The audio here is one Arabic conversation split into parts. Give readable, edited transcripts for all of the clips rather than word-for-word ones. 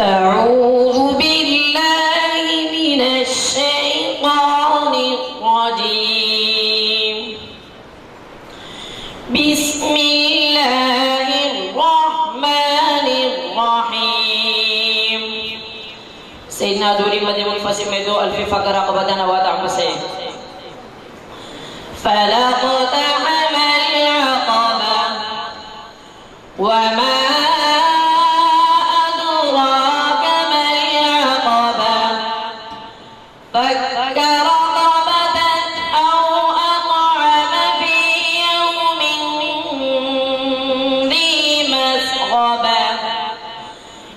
أعوذ بالله من الشيطان الرجيم. بسم الله الرحمن الرحيم. سيدنا دوری مد منفصل میں 2 الف فقرہ قبضہ نوادع سے فلقتحم العقبة وما أدراك ما العقبة فك رقبة أو أطعم في يوم ذي مسغبة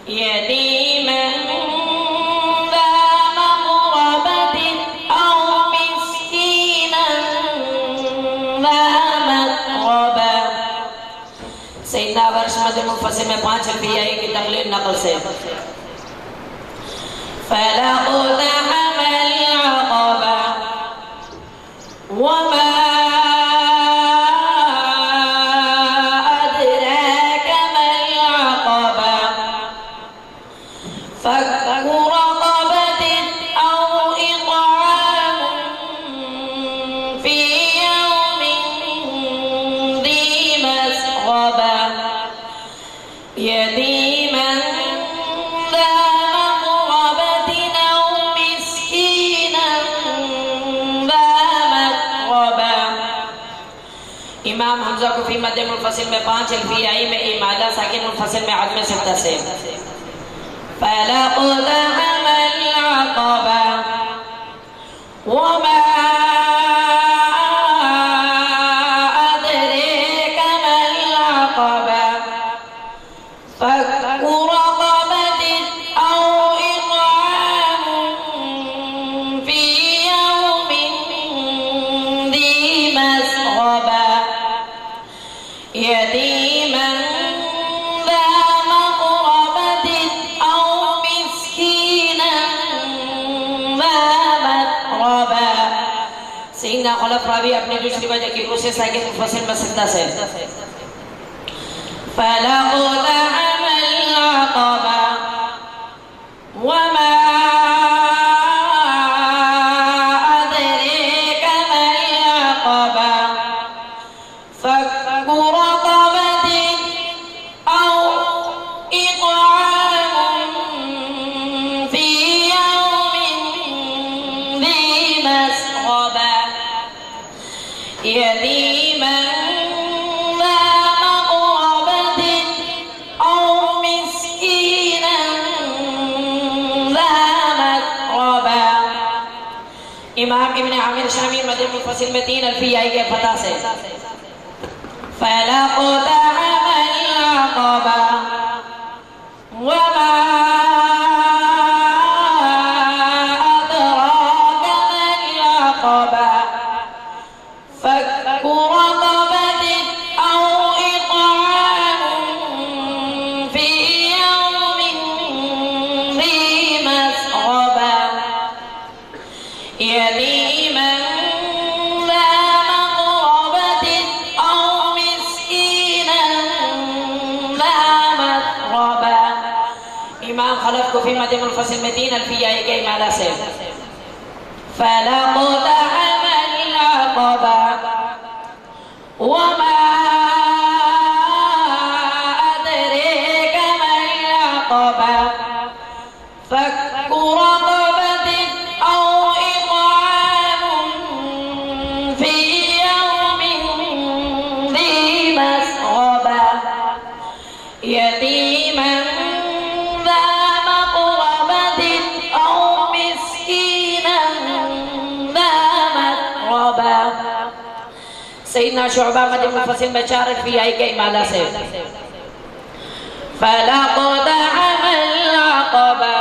يتيما ذا مقربة أو مسكينا ذا متربة. سيدنا वर्ष मध्य मुफस्सिर में 5 अल्फियाई की तकलील नकल से फलक़तहम العقبة وما أدراك ما العقبة فك رقبة أو إطعام في يوم ذي مسغبة يتيما ذا مقربة أو مسكينا ذا متربة. इमाम हमजा को फी मद मुनफसिल में 5 अल्फियाई में इमादा साकिन मुनफसिल में अदम सिद्धा से फलक़तहम العقبة وما أدراك ما العقبة فك رقبة أو إطعام في يوم ذي مسغبة يتيما ذا مقربة أو مسكينا ذا متربة. سيدنا खलफ रावी अपनी दूसरी वजह की कोशिश है कि मुफस्सिर में सिद्धा से فلقتحم العقبة وما أدراك ما العقبة فك رقبة أو إطعام في يوم ذي مسغبة يتيما ذا مقربة أو مسكينا ذا متربة. इमाम इब्न आमिर शामी मद मुफस्सिल में 3 अल्फियाई के फता से फलक़तहम العقبة وما أدراك ما العقبة فك رقبة أو إطعام في يوم ذي مسغبة يتيما ذا مقربة أو مسكينا ذا متربة. इमाम खलफ को फी मद मुनफसिल में 3 अल्फियाई के इमादा से फलक़तहम العقبة وما أدراك ما العقبة فك رقبة أو إطعام في يوم ذي مسغبة يتيما ذا مقربة أو مسكينا ذا متربة. سيدنا शुअबा मद मुफस्सिल में 4 अल्फियाई के इमादा से फलक़तहम العقبة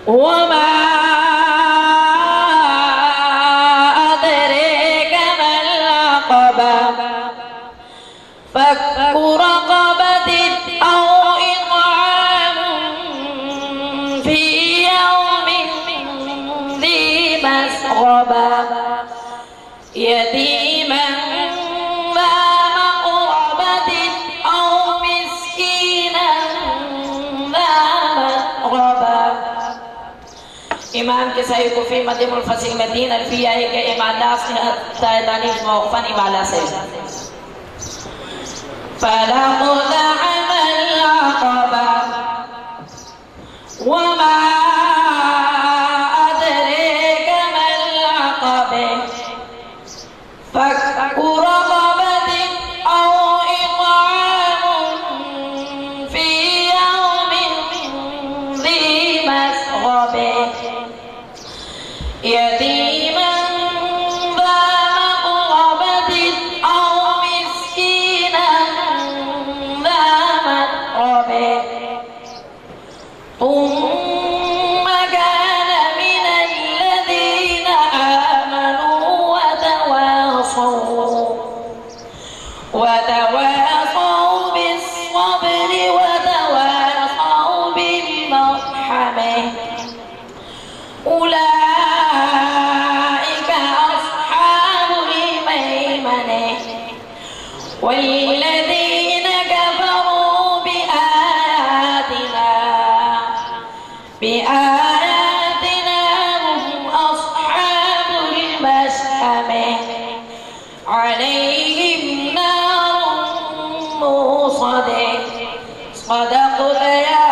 وما أدراك ما العقبة فك رقبة أو إطعام في يوم ذي مسغبة يتيما ذا مقربة أو مسكينا ذا इमाम किसाई कुफी मदीमुल फसीह मदीन अल्फियाई के ईमानदार तानीफ मौक़फ़न इबाला से फलक़द अमल अक़बा वमा अदरीक मल अक़बा फक्कु रक़बतिन औ इत्आमुन फ़ी यौमिन ज़ी मस्ग़बा यतीमन ذا مقربة أو مسكينا ذا متربة ثم كان من الذين آمنوا وتواصوا بالصبر وتواصوا بالمرحمة أولئك أصحاب الميمنة والذين كفروا بآياتنا هم أصحاب المشأمة عليهم نار موصدة صدقت يا